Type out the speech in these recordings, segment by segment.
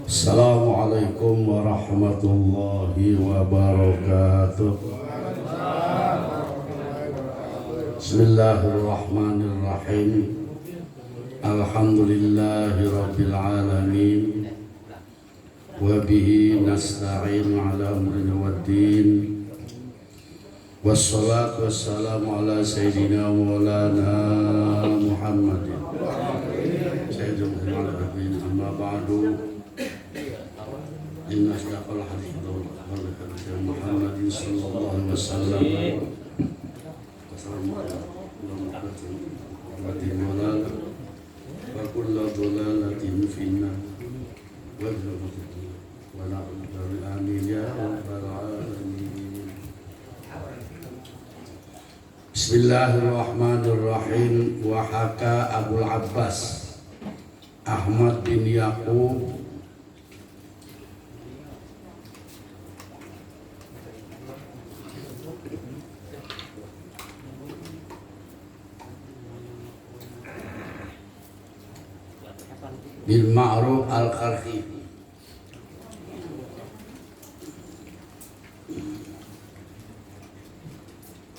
Assalamualaikum warahmatullahi wabarakatuh. Bismillahirrahmanirrahim. Alhamdulillahi rabbil alamin. Wa bihi nasta'in ala umri waddin. Wassalatu wassalamu ala sayyidina maulana Muhammadin sayyidul alamin, amma ba'du. Inna asdaqal hadits kalam Muhammadin sallallahu alaihi wasallam. Wa kullu dhalalatin finnar. Wa na'udzu amin ya rabbal alamin. Bismillahirrahmanirrahim. Wa haka Abul Abbas Ahmad bin Yaqub bin Ma'ruf al-Qarhi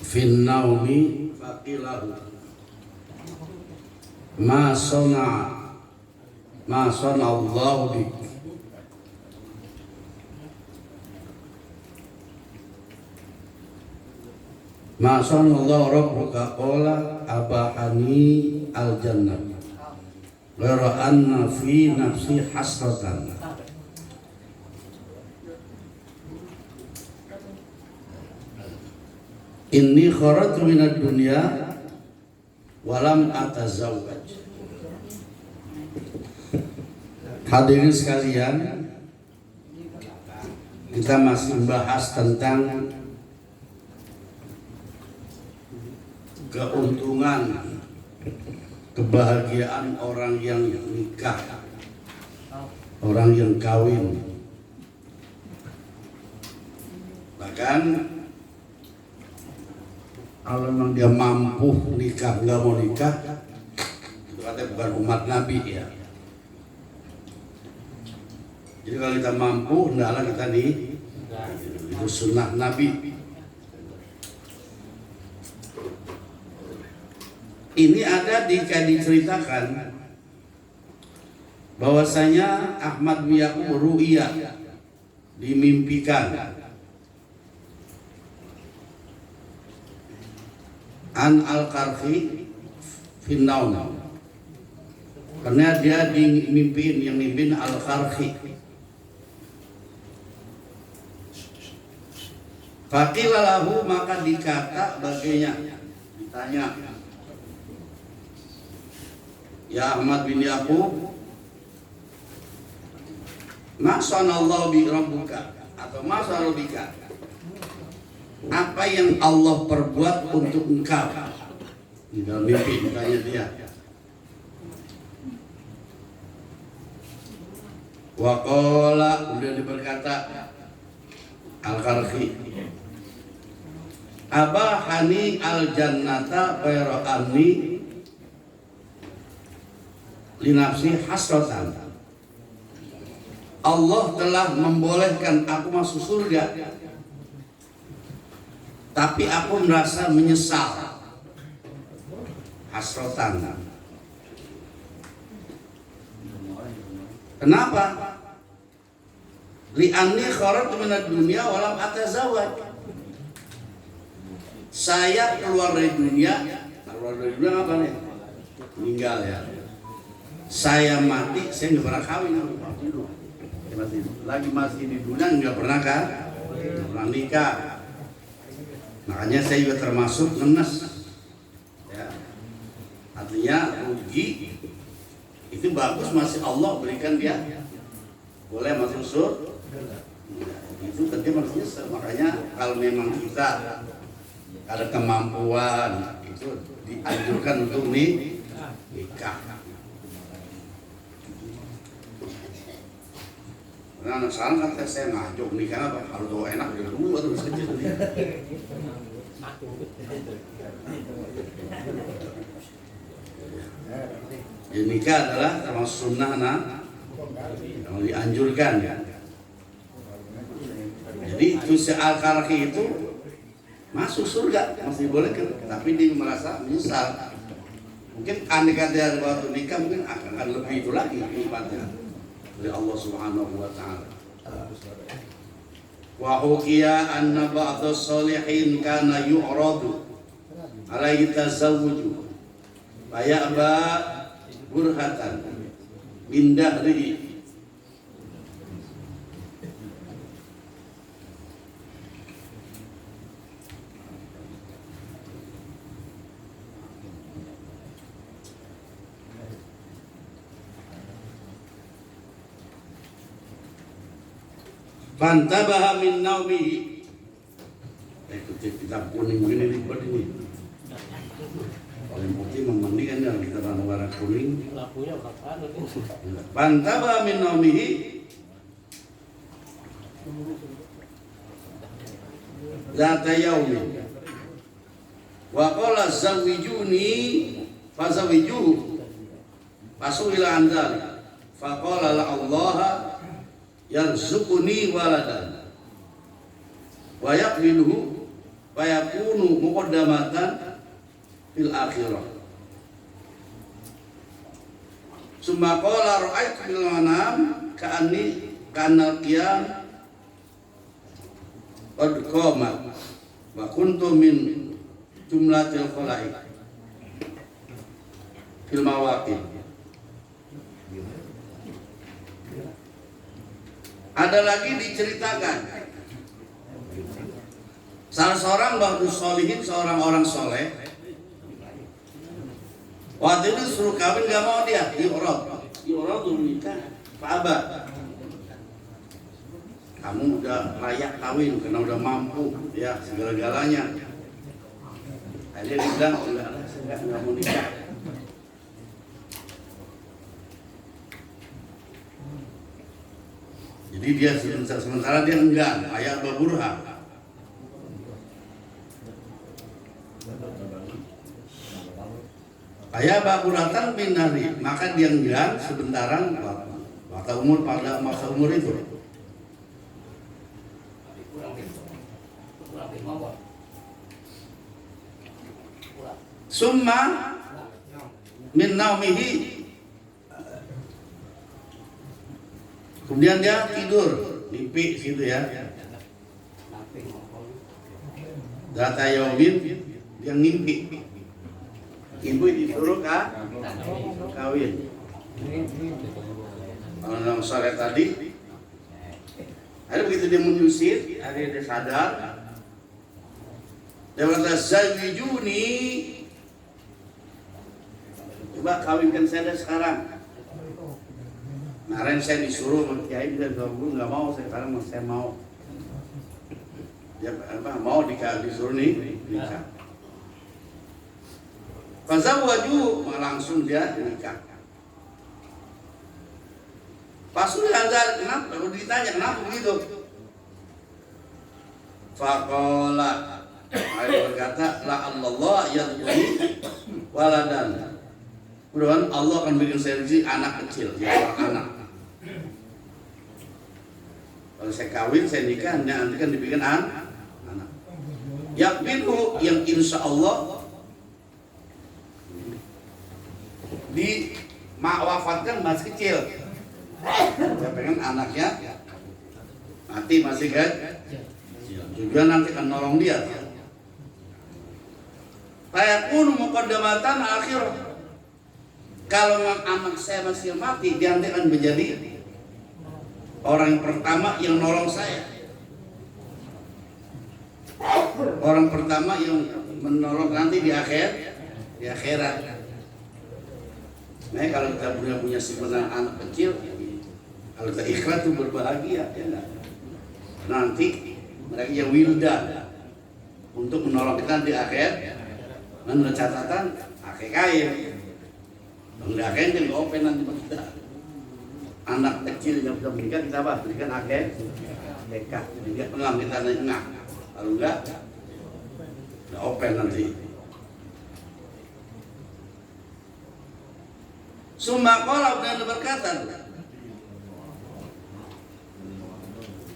fin naumi faqilahu ma sona Allahu bik. Ma sona Allah rabbuka qala abahani al-jannah ghayra anna fi nafsi hasratan. Inni kharajtu minad dunya walam atazawwaj. Hadirin sekalian, kita masih membahas tentang keuntungan, kebahagiaan orang yang nikah, orang yang kawin. Bahkan kalau memang dia mampu nikah, nggak mau nikah, itu katanya bukan umat Nabi ya. Jadi kalau kita mampu, hendaklah kita itu sunnah Nabi. Ini ada diceritakan bahwasanya Ahmad bin Yaqub ru'ya, dimimpikan an al-Qarhi fin naum, karena dia dimimpiin, yang mimpin al-Qarhi. Faqila lahu, maka dikata baginya, ditanya, ya Ahmad bin Yaqub, ma sanallahu bi rabbuka, atau ma sanalbika, apa yang Allah perbuat untuk engkau? Di dalam mimpi ditanya dia. Wa qala, kemudian berkata al-Qarhi, abahani al-jannata ghayra anni li nafsi hasratan. Allah telah membolehkan aku masuk surga, tapi aku merasa menyesal. Hasratan. Kenapa? Li'anni kharajtu minad dunya walam atazawwaj. Saya keluar dari dunia apa nih? Meninggal ya. Saya mati, saya nggak pernah kawin. Lagi masih di dunia nggak pernah kan? Nggak pernah nikah. Makanya saya juga termasuk ngenes. Ya. Artinya rugi. Itu bagus, masih Allah berikan dia. Boleh masuk surga. Itu tentu maksudnya. Makanya kalau memang kita ada kemampuan, itu dianjurkan untuk nikah. Nah, anak sekarang kan saya ngajak nikah apa harus doa enak dari dulu atau saja. Ya, nikah adalah termasuk sunnah yang dianjurkan. Jadi itu si al-karhi itu masuk surga masih boleh kan, tapi dia merasa menyesal. Mungkin andai kata waktu nikah mungkin akan lebih itu lagi nikmatnya oleh Allah Subhanahu wa taala. Wa hukiya anna ba'dha shalihin kana yu'radu alaihi tazawwuju fa ya'ba burhatan min dahrihi. Fantabaha min naumihi. Kutip kitab kuning begini ribet ini. Paling putih memandi kan dalam kitab warna kuning. Fantabaha min naumihi. Zata yaumin. Wa qala zawijuni fazawijuhu. Fasuila an dzalik. Faqala la Allah yarzuquni waladan wa yaqbiluhu wa yakunu muqaddamatan fil akhirah. Summa qala ra'aytu bil manam ka'anni kana qiyam qad qama wa kuntu min jumlatil khalaiq fil mawaqif. Ada lagi diceritakan salah seorang ba'dus sholihin, seorang orang soleh, waktu itu suruh kawin gak mau dia, diurut nikah, Pak. Kamu udah layak kawin karena udah mampu ya segala-galanya. Akhirnya dia bilang enggak lah, saya nggak mau nikah. Jadi dia sementara dia enggak, ayat berburha. Ayat berburhatan binari, maka dia enggak sebentaran waktu umur pada masa umur itu. Summa min naumihi. Kemudian dia tidur, mimpi situ ya. Data yaumin dia ngimpi. Ibu disuruh kawin. Kalau yang sore tadi, ada begitu dia menyusir, akhirnya dia sadar. Dia berkata, zawijuni, coba kawinkan saya sekarang. Kemarin saya disuruh sama kiai dan guru nggak mau, sekarang saya mau. Dia mau disuruh nikah. Fazawwaju langsung dia nikah. Pasul Hazar kenapa? Kalau ditanya kenapa begitu? Faqala, ayat berkata la Allah yarzuqni waladan. Mudah-mudahan Allah akan bikin saya rezeki anak kecil, ya anak. Kalau saya kawin, saya nikah, nanti kan dibikin anak. Yakbiru yang insya Allah di wafatkan masih kecil. Saya pengen anaknya mati masih kan. Tujuan nanti akan nolong dia. Fayakunu muqaddamatan akhir. Kalau anak saya masih mati, dia nanti akan menjadi orang pertama yang nolong saya. Orang pertama yang menolong nanti di akhirat. Nah, kalau kita punya sebenarnya anak kecil, kalau kita ikhlas itu berbahagia, ya enggak? Nanti mereka yang wildan untuk menolong kita di akhir. Menurut catatan akhir kain. Enggak kain kan open nanti kita. anak kecil yang sudah menikah kita apa? Berikan akekah. Jadi dia pengam kita nengah. Kalau enggak, udah open nanti. Sumbaqala dan berkata,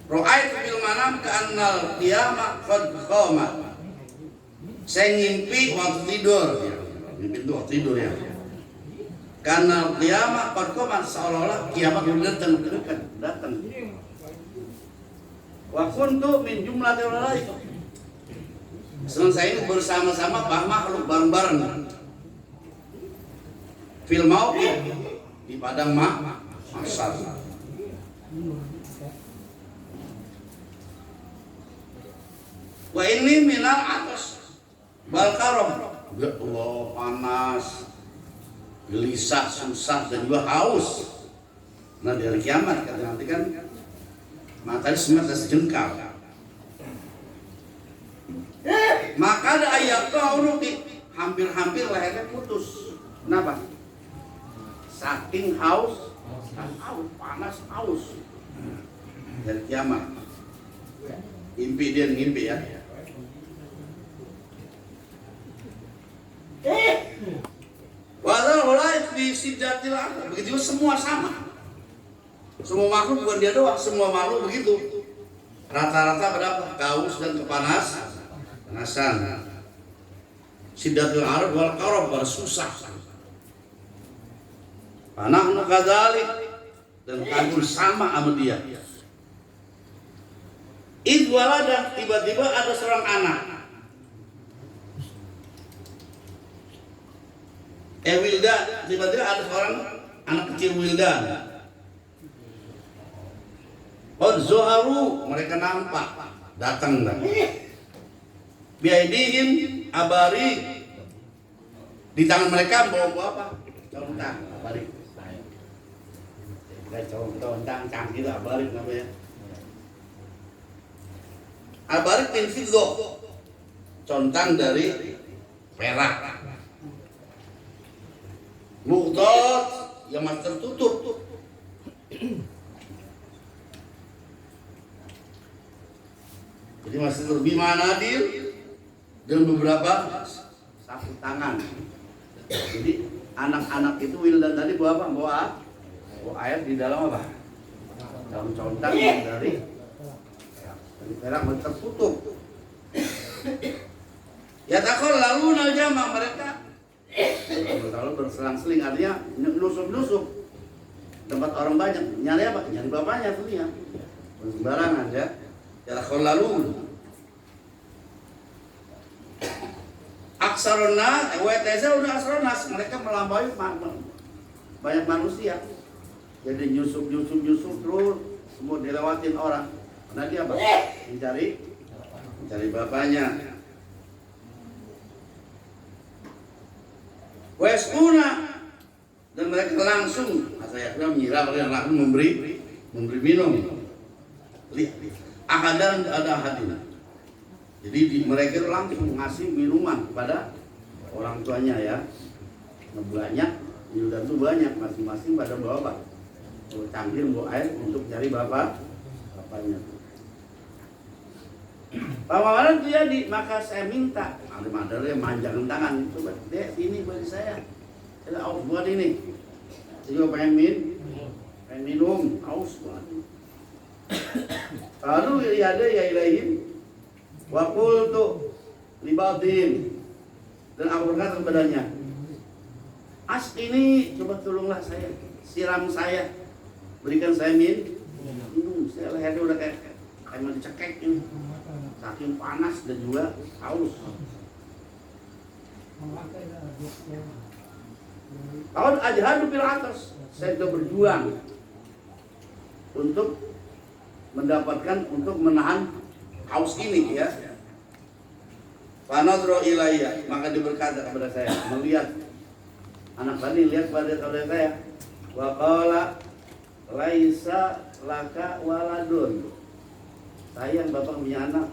Ra'aitu fil manam ka'annal qiyamah qad qamat. Saya ngimpi waktu tidur, mimpi itu waktu tidur ya. Karena kiamat qad qamat, seolah-olah kiamat sudah datang. Wa kuntu min jumlatil malaikah. Sedang saya ini bersama-sama makhluk bareng-bareng. Fil mauqif di padang mahsyar. Wa ini minal atas bal karom. Ya Allah, panas, gelisah, susah dan juga haus. Nah di hari kiamat kata nanti kan matahari semata sejengkal. Maka ada ayat kau hampir-hampir lehernya putus. Kenapa? Saking haus, panas, haus. Dari kiamat. Ngimpi dia ngimpi ya. Wadal walai di sidatil akhir. Begitu semua sama. Semua makhluk bukan dia doang, semua makhluk begitu. Rata-rata berapa? Haus dan kepanasan. Sidatil akhir wal karob bersusah. Panahnu kadzalik dan kagum sama dia. Idwalada tiba-tiba ada seorang anak. Wildan tiba-tiba ada seorang anak kecil Wildan. Zuharu mereka nampak datang dan biaidihim abari di tangan mereka bawa apa? Contang abari. Contang canggih lah abari namanya. Abarik min fiddah, contang dari perak. Muqdad yang masih tertutup. Jadi masih lebih manadir dan beberapa sapu tangan. Jadi anak-anak itu Wildan tadi bawa apa? Bawa air di dalam apa? Dalam contang dari perak masih tertutup. Ya takut lalu najama mereka kalau berselang-seling artinya nusuk-nusuk tempat orang banyak nyari apa? Nyari bapaknya sebenarnya sembarangan ya. Ya takut lalu aksarona WTZ udah aksarona mereka melampaui banyak manusia. Jadi nyusup terus semua dilewatin orang. Nah dia apa? Mencari bapaknya. Wesuna dan mereka langsung, saya kira mengira mereka langsung memberi minum. Lihat, ahadan ada hadin. Jadi mereka langsung ngasih minuman kepada orang tuanya ya. Banyak, Wildan itu banyak, masing-masing pada bawa apa? Cangkir bawa air untuk cari bapaknya. Pawawalan terjadi, maka saya minta ada yang manjangin tangan, coba dek ini bagi saya aus buat ini, saya juga pengen minum, aus buat. Lalu ada ya ilahim, wakul tuh libatin, dan aku berkata kepadanya, ini coba tolonglah saya, siram saya, berikan saya minum, saya lehernya udah kayak mau dicekek ini. Saking panas dan juga haus. Tahun ajhadu bil atas, saya sudah berjuang untuk mendapatkan, untuk menahan haus ini ya. Fanadro ilayya, maka dia berkata kepada saya, melihat anak tadi lihat pada saya, wa qala laisa laka waladun. Sayang bapak punya anak.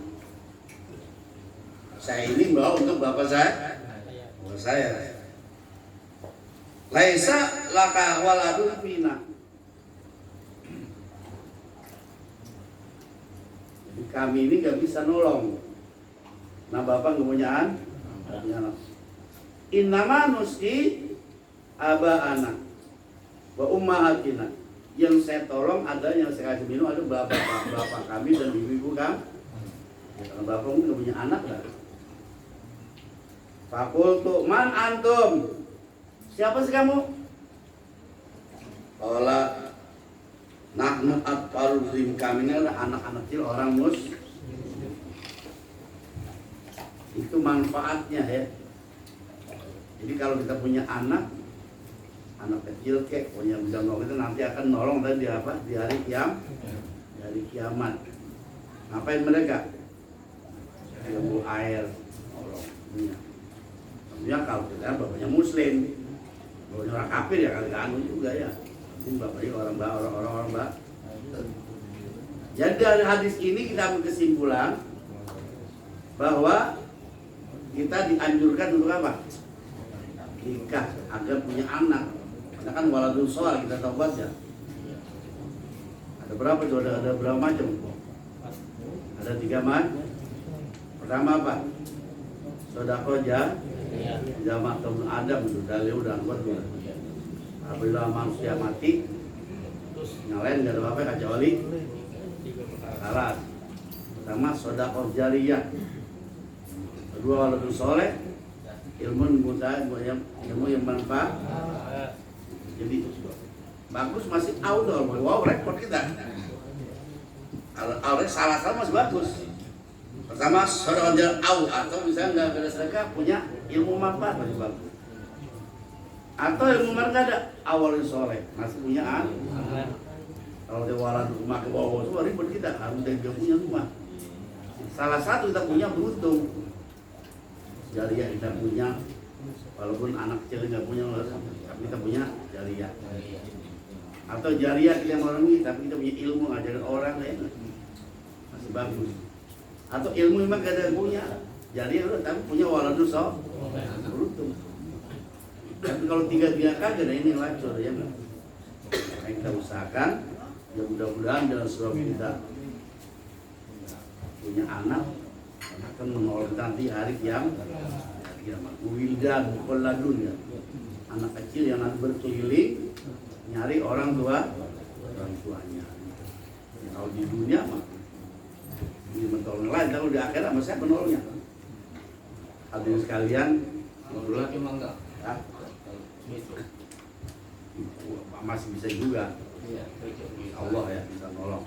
Saya ini bawa untuk bapak saya. Bapak saya. Laisa laka waladun fina. kami ini nggak bisa nolong. Nah bapak nggak punya anak. Innama nuski aba anak wa ummahatina. Yang saya tolong ada, yang saya kasih minum ada bapak kami dan ibu-ibu kami. Karena bapak nggak punya anak lah. Fakultu man antum. Siapa sih kamu? Qala nahnu atfalul muslim, kami ini adalah anak-anak kecil orang muslim. Itu manfaatnya ya. Jadi kalau kita punya anak kecil punya bisa nolong, itu nanti akan nolong tadi apa? Di hari kiamat. Ngapain mereka? Ilmu air, nolong. Tentunya kalau kita bapaknya muslim, bapaknya orang kafir ya kali anu juga ya. Ini bapaknya orang. Jadi dari hadis ini kita ambil kesimpulan bahwa kita dianjurkan untuk apa? Nikah agar punya anak. Karena kan waladul soal kita tahu baca. Ada berapa tuh? Ada berapa macam? Ada 3 macam. Pertama apa? Sedekah jamak tahun Adam itu dalil udah buat. Apabila manusia mati, yang lain nggak ada apa-apa kecuali salat. Pertama sedekah jariyah. Kedua waladul soleh, ilmu yang manfaat. Jadi bagus, masih outdoor, wow rekor kita. Kalau salah masih bagus. Pertama sedekah jariyah atau misalnya nggak ada sedekah, punya ilmu manfaat masih bagus. Atau ilmu manfaat ada awalin soleh, masih punya anak. Kalau dia walan rumah ke bawah semua ribet kita, harus dia punya rumah. Salah satu kita punya beruntung. Jariyah kita punya, walaupun anak kecil nggak punya, tapi kita punya jariyah. Atau jariyah kita merenungi, tapi kita punya ilmu ngajarin orang lain, masih bagus. Atau ilmu memang gak ada punya, jariyah udah, tapi punya waladul soleh, beruntung. Tapi kalau 3 kagak ada ini lacur ya. Nah, kita usahakan, ya mudah-mudahan dalam surat kita punya anak akan menolong nanti hari kiamat. Wildan peladun ya, anak kecil yang nanti berkeliling nyari orang tuanya. Kalau di dunia mah ini menolong lain, kalau di akhirat mah siapa menolongnya? Hadirin sekalian, masih bisa juga. Allah ya bisa nolong.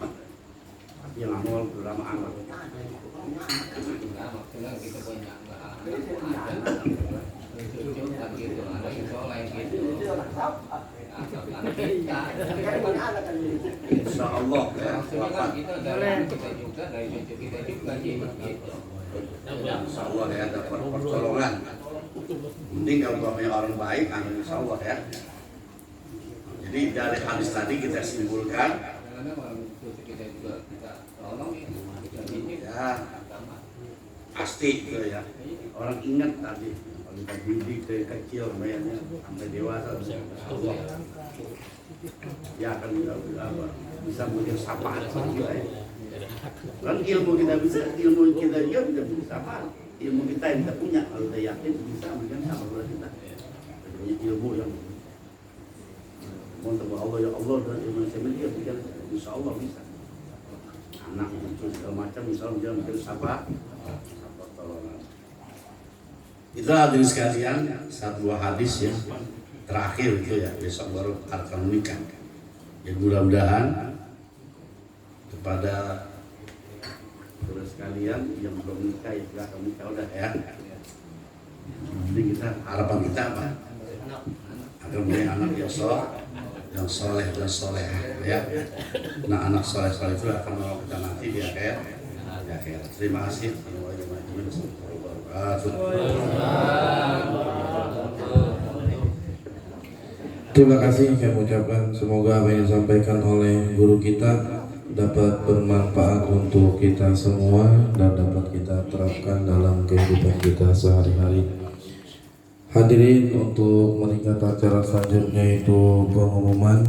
Tapi yang nolong terutama anak. Insya Allah ya. Insya Allah ya dapat pertolongan. Mending kalau bapaknya orang baik, insya Allah ya. Jadi dari hadis tadi kita simpulkan ya pasti itu ya. Orang ingat tadi kalau kita didik dari kecil bayarnya sampai dewasa, Allah ya akan bisa menjadi sapaan juga ya. Kan ilmu kita bisa, ilmu kita juga bisa sapaan. Ilmu kita yang kita punya, kalau kita yakin bisa memberikan sama kepada kita. Punya ilmu yang untuk Allah ya Allah dan ilmu yang saya miliki berikan, insya Allah bisa. Anak cucu segala macam, misalnya dia mungkin apa tolongan. Itu hadirin sekalian, 1-2 hadis ya terakhir itu ya, besok baru akan menikah. Ya mudah-mudahan kepada saudara sekalian yang belum menikah ya silahkan menikah udah ya. Jadi kita harapan kita apa? Agar punya anak yang soleh dan soleh ya. Nah anak soleh itu akan menolong kita nanti di akhirat. Terima kasih. Terima kasih kami ucapkan, semoga apa yang disampaikan oleh guru kita dapat bermanfaat untuk kita semua dan dapat kita terapkan dalam kehidupan kita sehari-hari. Hadirin, untuk meningkat acara selanjutnya itu pengumuman